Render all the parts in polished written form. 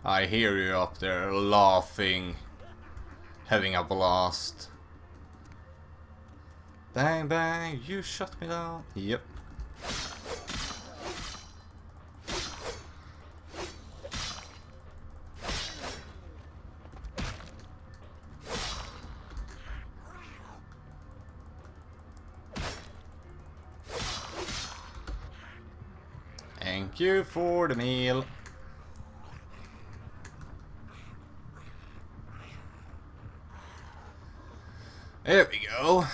I hear you up there laughing, having a blast. Bang bang, you shut me down. Yep. Thank you for the meal. There we go.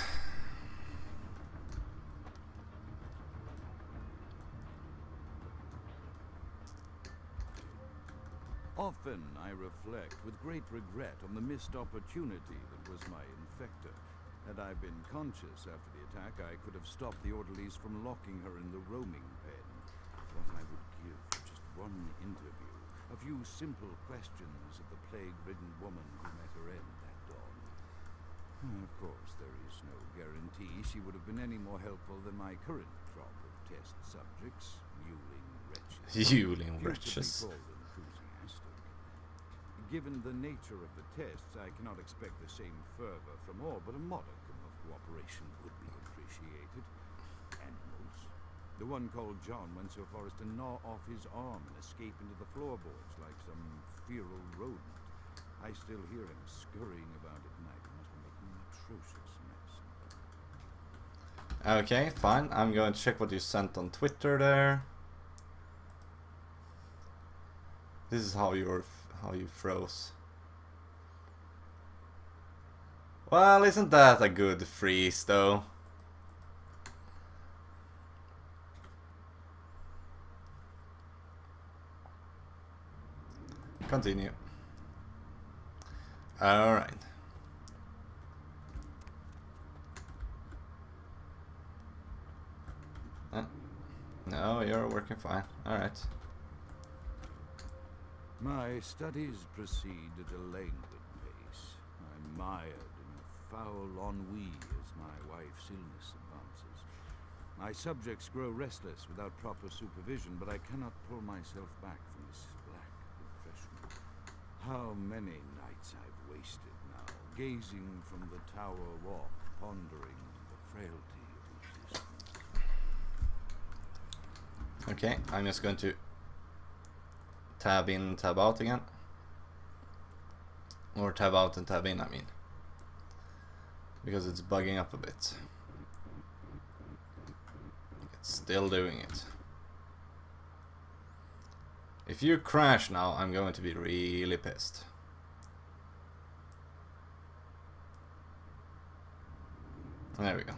Often I reflect with great regret on the missed opportunity that was my infector. Had I been conscious after the attack, I could have stopped the orderlies from locking her in the roaming pen. What I would give for just one interview, a few simple questions of the plague-ridden woman who met her end that dawn. Of course, there is no guarantee she would have been any more helpful than my current crop of test subjects, mewling wretches. Mewling wretches. Given the nature of the tests, I cannot expect the same fervor from all, but a modicum of cooperation would be appreciated. Animals. The one called John went so far as to gnaw off his arm and escape into the floorboards like some feral rodent. I still hear him scurrying about at night and must be making an atrocious mess. Okay, fine. I'm going to check what you sent on Twitter there. This is how you froze. Well, isn't that a good freeze though? Continue. Alright. No, you're working fine. Alright. My studies proceed at a languid pace. I'm mired in a foul ennui as my wife's illness advances. My subjects grow restless without proper supervision, but I cannot pull myself back from this black depression. How many nights I've wasted now, gazing from the tower walk, pondering the frailty of existence. Okay, I'm just going to tab in, tab out again. Or tab out and tab in, I mean. Because it's bugging up a bit. It's still doing it. If you crash now, I'm going to be really pissed. There we go.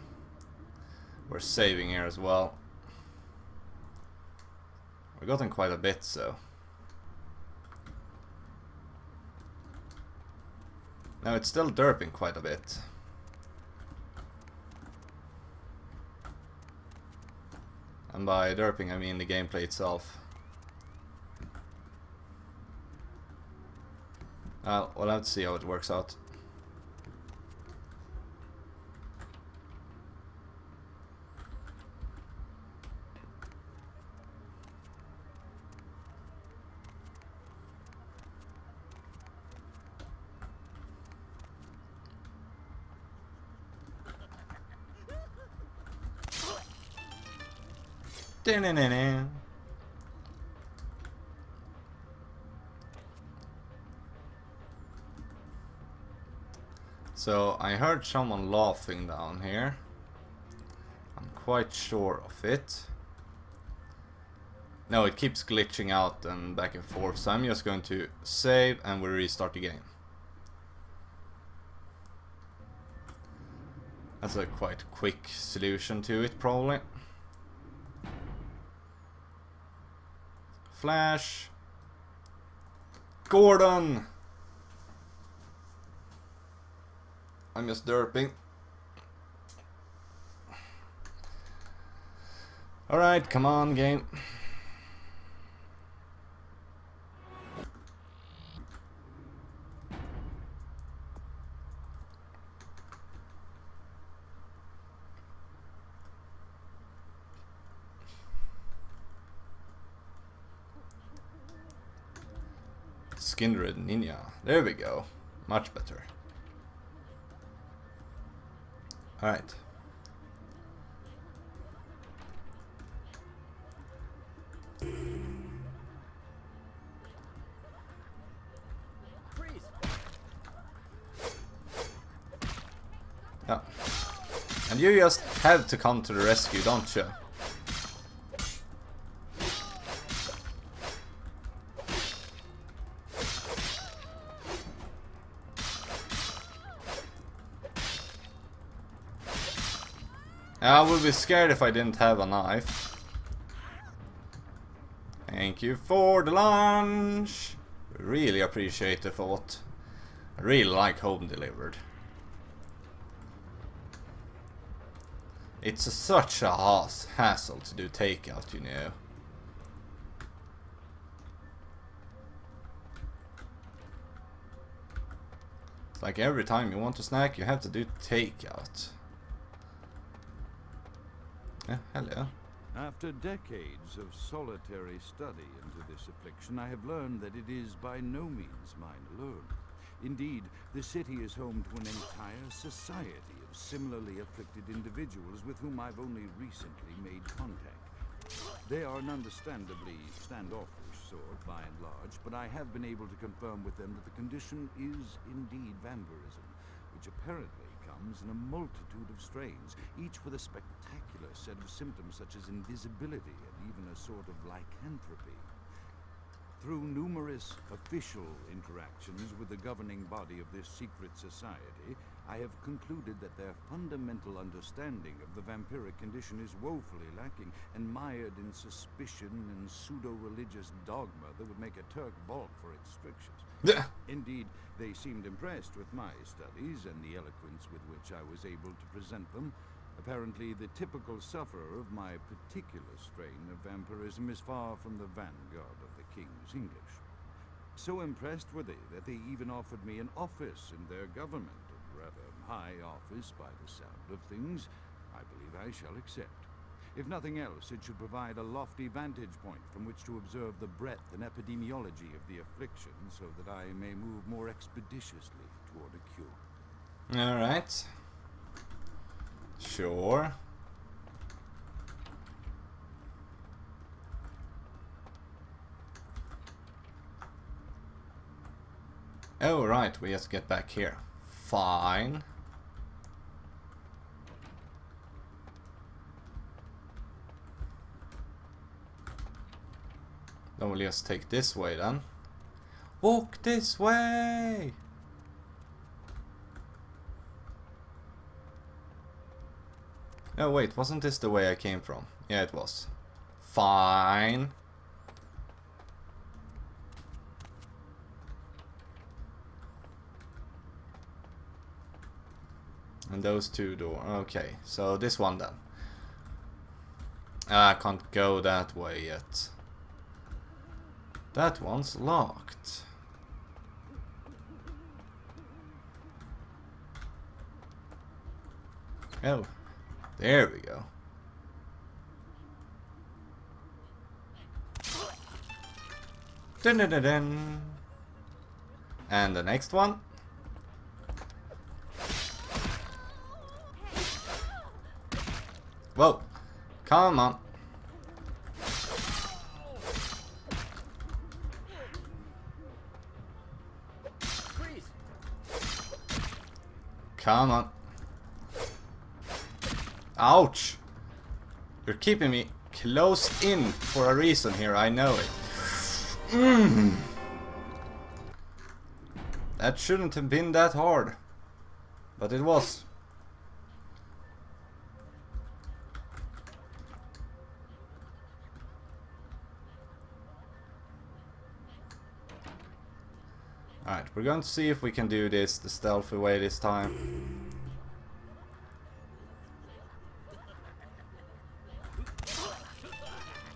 We're saving here as well. We've gotten quite a bit, so. Now it's still derping quite a bit. And by derping I mean the gameplay itself. We'll have to see how it works out. So I heard someone laughing down here. I'm quite sure of it. No, it keeps glitching out and back and forth, so I'm just going to save and we'll restart the game. That's a quite quick solution to it, probably. Flash. Gordon! I'm just derping. Alright, come on, game. Skin-red ninja. There we go. Much better. Alright. Yeah. And you just have to come to the rescue, don't you? I would be scared if I didn't have a knife. Thank you for the lunch. Really appreciate the thought. I really like home delivered. It's such a hassle to do takeout, you know. It's like every time you want a snack, you have to do takeout. Yeah, hello. After decades of solitary study into this affliction, I have learned that it is by no means mine alone. Indeed, the city is home to an entire society of similarly afflicted individuals with whom I've only recently made contact. They are an understandably standoffish sort, by and large, but I have been able to confirm with them that the condition is indeed vampirism, which apparently comes in a multitude of strains, each with a spectacular set of symptoms such as invisibility and even a sort of lycanthropy. Through numerous official interactions with the governing body of this secret society, I have concluded that their fundamental understanding of the vampiric condition is woefully lacking and mired in suspicion and pseudo-religious dogma that would make a Turk balk for its strictures. Indeed, they seemed impressed with my studies and the eloquence with which I was able to present them. Apparently, the typical sufferer of my particular strain of vampirism is far from the vanguard of the King's English. So impressed were they that they even offered me an office in their government, a rather high office by the sound of things. I believe I shall accept. If nothing else, it should provide a lofty vantage point from which to observe the breadth and epidemiology of the affliction, so that I may move more expeditiously toward a cure. Alright. Sure. Oh, right, we just get back here. Fine. Then we'll just take this way then. Walk this way! Oh wait, wasn't this the way I came from? Yeah, it was. Fine. And those two doors. Okay, so this one then. I can't go that way yet. That one's locked. Oh, there we go. Dun dun dun dun. And the next one. Whoa, come on. Come on. Ouch. You're keeping me closed in for a reason here, I know it. That shouldn't have been that hard. But it was. Alright, we're going to see if we can do this the stealthy way this time.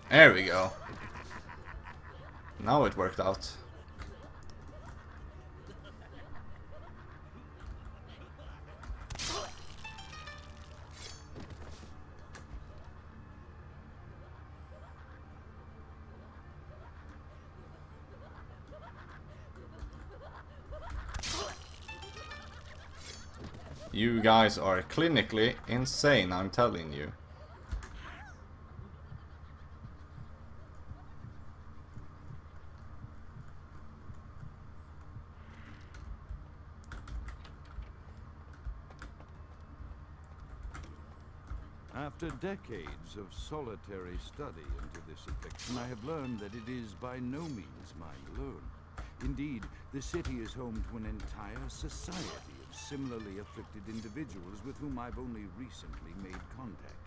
There we go. Now it worked out. You guys are clinically insane, I'm telling you. After decades of solitary study into this affliction, I have learned that it is by no means mine alone. Indeed, the city is home to an entire society of similarly afflicted individuals with whom I've only recently made contact.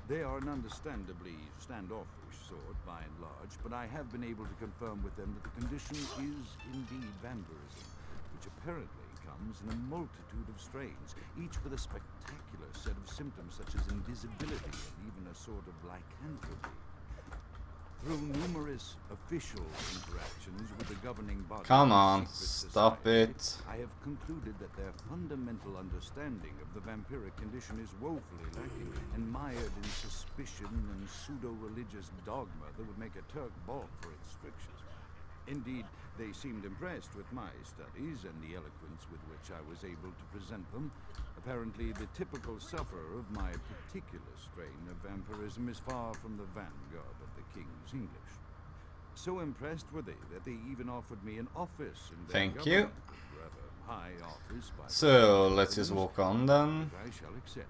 They are an understandably standoffish sort, by and large, but I have been able to confirm with them that the condition is indeed vampirism, which apparently comes in a multitude of strains, each with a spectacular set of symptoms such as invisibility and even a sort of lycanthropy. Through numerous official interactions with the governing body, come on, stop society, it. I have concluded that their fundamental understanding of the vampiric condition is woefully lacking and mired in suspicion and pseudo-religious dogma that would make a Turk balk for its strictures. Indeed, they seemed impressed with my studies and the eloquence with which I was able to present them. Apparently, the typical sufferer of my particular strain of vampirism is far from the vanguard of the King's English. So impressed were they that they even offered me an office in their Thank you. rather high office by So, let's just walk on then. I shall accept.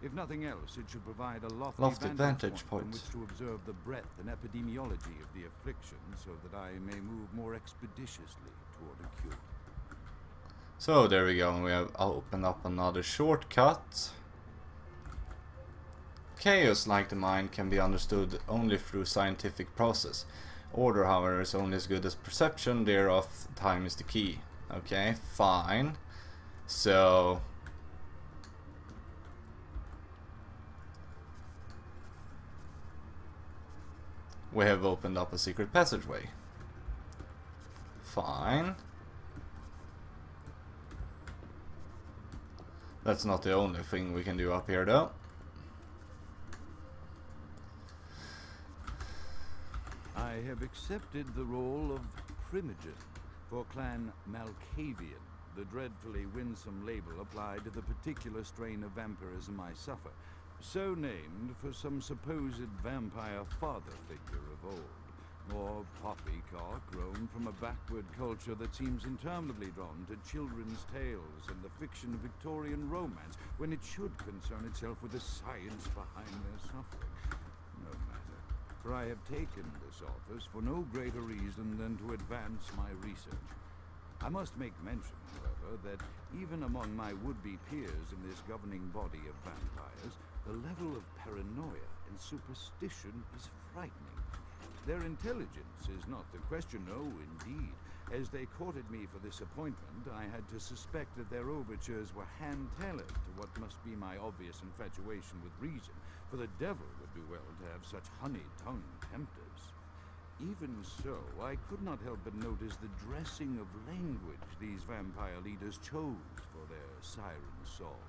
If nothing else, it should provide a Lofty vantage from point. which to observe the breadth and epidemiology of the affliction, so that I may move more expeditiously toward a cure. So there we go, and we have opened up another shortcut. Chaos, like the mind, can be understood only through scientific process. Order, however, is only as good as perception, thereof time is the key. Okay, fine. So we have opened up a secret passageway. Fine. That's not the only thing we can do up here though. I have accepted the role of Primogen for Clan Malkavian, the dreadfully winsome label applied to the particular strain of vampirism I suffer, so named for some supposed vampire father figure of old, or poppycock grown from a backward culture that seems interminably drawn to children's tales and the fiction of Victorian romance, when it should concern itself with the science behind their suffering. No matter, for I have taken this office for no greater reason than to advance my research. I must make mention, however, that even among my would-be peers in this governing body of vampires, the level of paranoia and superstition is frightening. Their intelligence is not the question, no, indeed. As they courted me for this appointment, I had to suspect that their overtures were hand-tailored to what must be my obvious infatuation with reason, for the devil would do well to have such honey-tongued tempters. Even so, I could not help but notice the dressing of language these vampire leaders chose for their siren song.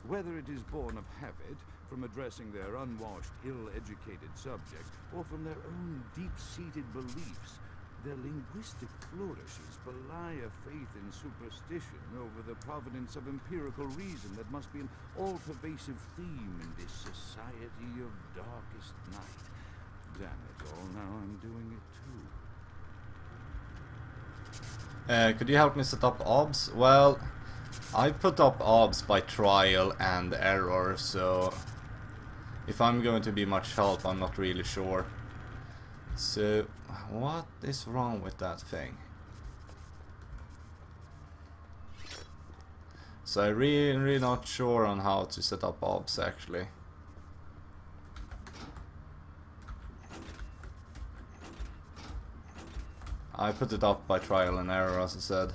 Whether it is born of habit, from addressing their unwashed, ill-educated subjects, or from their own deep-seated beliefs, their linguistic flourishes belie a faith in superstition over the providence of empirical reason that must be an all-pervasive theme in this society of darkest night. Damn it all, now I'm doing it too. could you help me set up OBS? Well, I put up OBS by trial and error, so if I'm going to be much help, I'm not really sure. So, what is wrong with that thing? So I'm really not sure on how to set up OBS actually. I put it up by trial and error, as I said.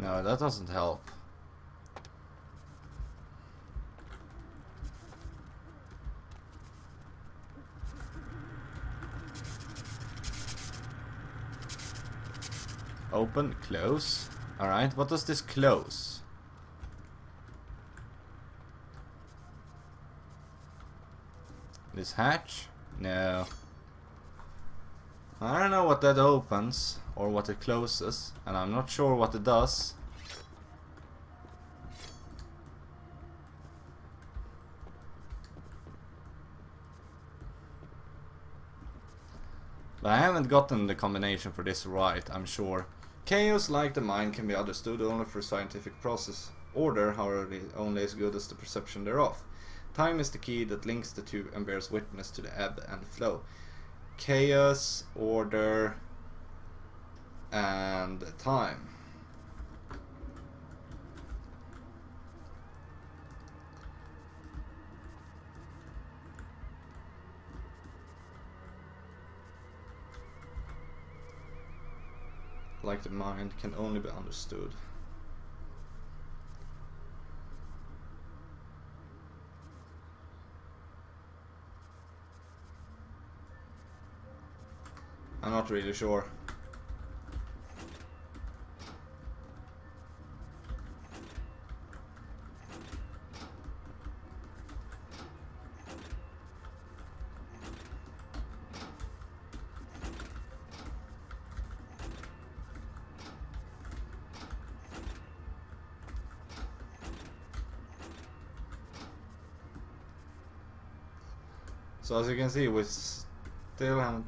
No, that doesn't help. Open, close. Alright, what does this close? This hatch? No. I don't know what that opens or what it closes, and I'm not sure what it does. But I haven't gotten the combination for this right, I'm sure. Chaos, like the mind, can be understood only through scientific process. Order, however, is only as good as the perception thereof. Time is the key that links the two and bears witness to the ebb and flow. Chaos, order, and time. Like the mind, can only be understood. I'm not really sure. So as you can see, we still haven't.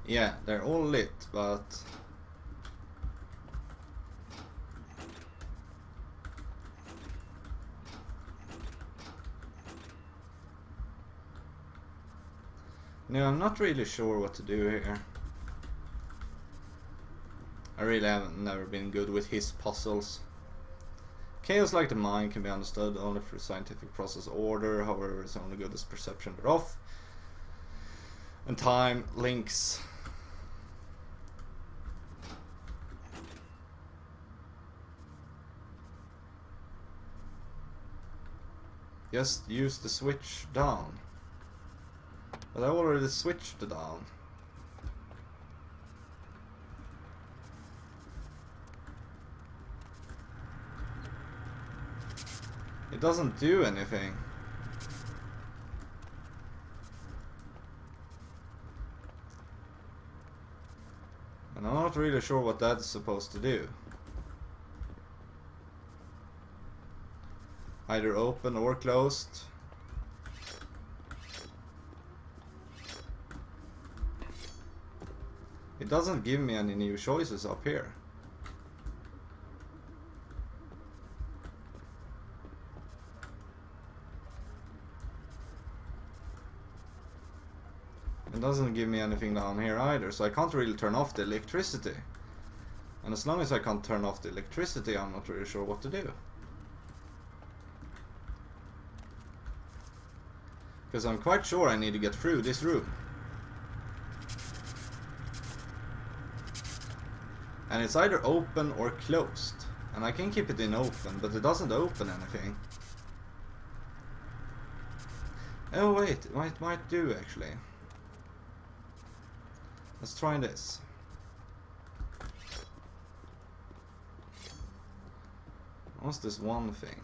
Yeah, they're all lit, but no, I'm not really sure what to do here. I really haven't never been good with his puzzles. Chaos, like the mind, can be understood only through scientific process. Order, however, is only good as perception thereof. And time links. Just use the switch down. But I already switched it down. It doesn't do anything. And I'm not really sure what that's supposed to do. Either open or closed. It doesn't give me any new choices up here. It doesn't give me anything down here either, so I can't really turn off the electricity. And as long as I can't turn off the electricity, I'm not really sure what to do. Because I'm quite sure I need to get through this room. And it's either open or closed. And I can keep it in open, but it doesn't open anything. Oh wait, it might do actually. Let's try this. What's this one thing?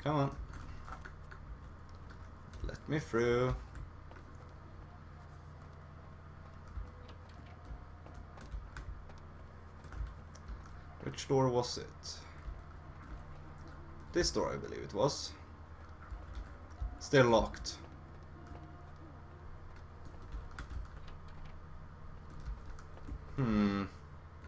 Come on. Let me through. Which door was it? This door, I believe it was. Still locked.